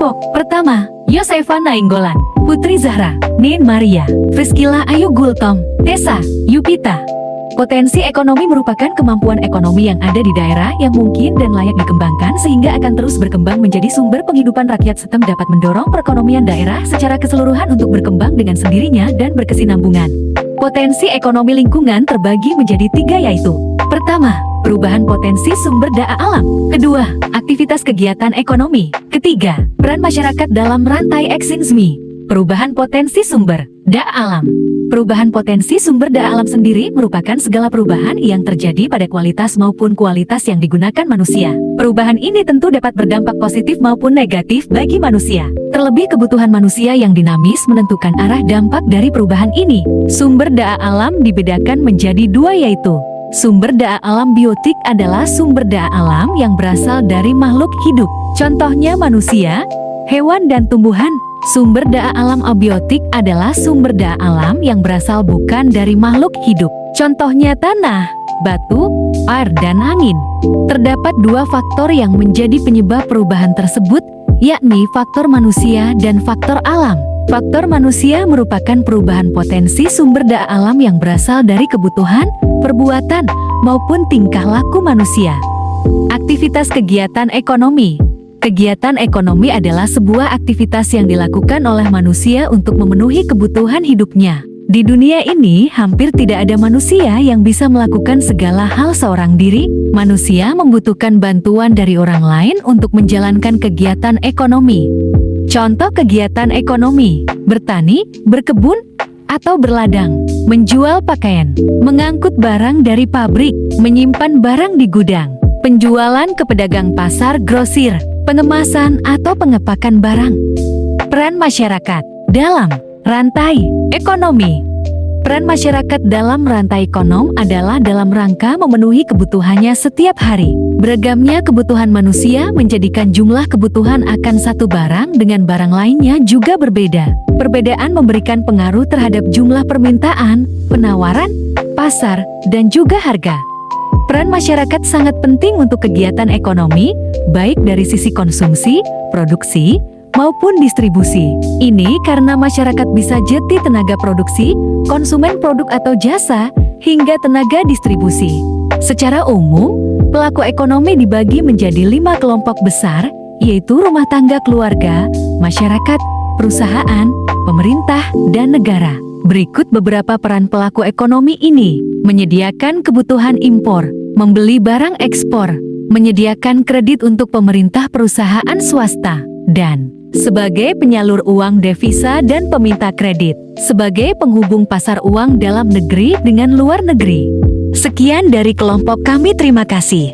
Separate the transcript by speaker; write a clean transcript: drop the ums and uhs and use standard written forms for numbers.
Speaker 1: Kelompok pertama, Yosefa Nainggolan, Putri Zahra, Nin Maria, Friskila Ayu Gultom, Tessa, Yupita. Potensi ekonomi merupakan kemampuan ekonomi yang ada di daerah yang mungkin dan layak dikembangkan sehingga akan terus berkembang menjadi sumber penghidupan rakyat serta dapat mendorong perekonomian daerah secara keseluruhan untuk berkembang dengan sendirinya dan berkesinambungan. Potensi ekonomi lingkungan terbagi menjadi 3 yaitu: pertama, perubahan potensi sumber daya alam; kedua, aktivitas kegiatan ekonomi; ketiga, peran masyarakat dalam rantai eksinsmi. Perubahan potensi sumber daya alam. Perubahan potensi sumber daya alam sendiri merupakan segala perubahan yang terjadi pada kualitas maupun kualitas yang digunakan manusia. Perubahan ini tentu dapat berdampak positif maupun negatif bagi manusia. Terlebih kebutuhan manusia yang dinamis menentukan arah dampak dari perubahan ini. Sumber daya alam dibedakan menjadi 2 yaitu: sumber daya alam biotik adalah sumber daya alam yang berasal dari makhluk hidup. Contohnya manusia, hewan dan tumbuhan. Sumber daya alam abiotik adalah sumber daya alam yang berasal bukan dari makhluk hidup. Contohnya tanah, batu, air dan angin. Terdapat 2 faktor yang menjadi penyebab perubahan tersebut, yakni faktor manusia dan faktor alam. Faktor manusia merupakan perubahan potensi sumber daya alam yang berasal dari kebutuhan, perbuatan, maupun tingkah laku manusia. Aktivitas kegiatan ekonomi. Kegiatan ekonomi adalah sebuah aktivitas yang dilakukan oleh manusia untuk memenuhi kebutuhan hidupnya. Di dunia ini, hampir tidak ada manusia yang bisa melakukan segala hal seorang diri. Manusia membutuhkan bantuan dari orang lain untuk menjalankan kegiatan ekonomi. Contoh kegiatan ekonomi: bertani, berkebun, atau berladang, menjual pakaian, mengangkut barang dari pabrik, menyimpan barang di gudang, penjualan ke pedagang pasar grosir, pengemasan atau pengepakan barang. Peran masyarakat dalam rantai ekonomi. Peran masyarakat dalam rantai ekonomi adalah dalam rangka memenuhi kebutuhannya setiap hari. Beragamnya kebutuhan manusia menjadikan jumlah kebutuhan akan satu barang dengan barang lainnya juga berbeda. Perbedaan memberikan pengaruh terhadap jumlah permintaan, penawaran, pasar, dan juga harga. Peran masyarakat sangat penting untuk kegiatan ekonomi, baik dari sisi konsumsi, produksi, maupun distribusi. Ini karena masyarakat bisa jadi tenaga produksi, konsumen produk atau jasa, hingga tenaga distribusi. Secara umum, pelaku ekonomi dibagi menjadi 5 kelompok besar, yaitu rumah tangga keluarga, masyarakat, perusahaan, pemerintah, dan negara. Berikut beberapa peran pelaku ekonomi ini: menyediakan kebutuhan impor, membeli barang ekspor, menyediakan kredit untuk pemerintah perusahaan swasta, dan sebagai penyalur uang devisa dan peminta kredit, sebagai penghubung pasar uang dalam negeri dengan luar negeri. Sekian dari kelompok kami, terima kasih.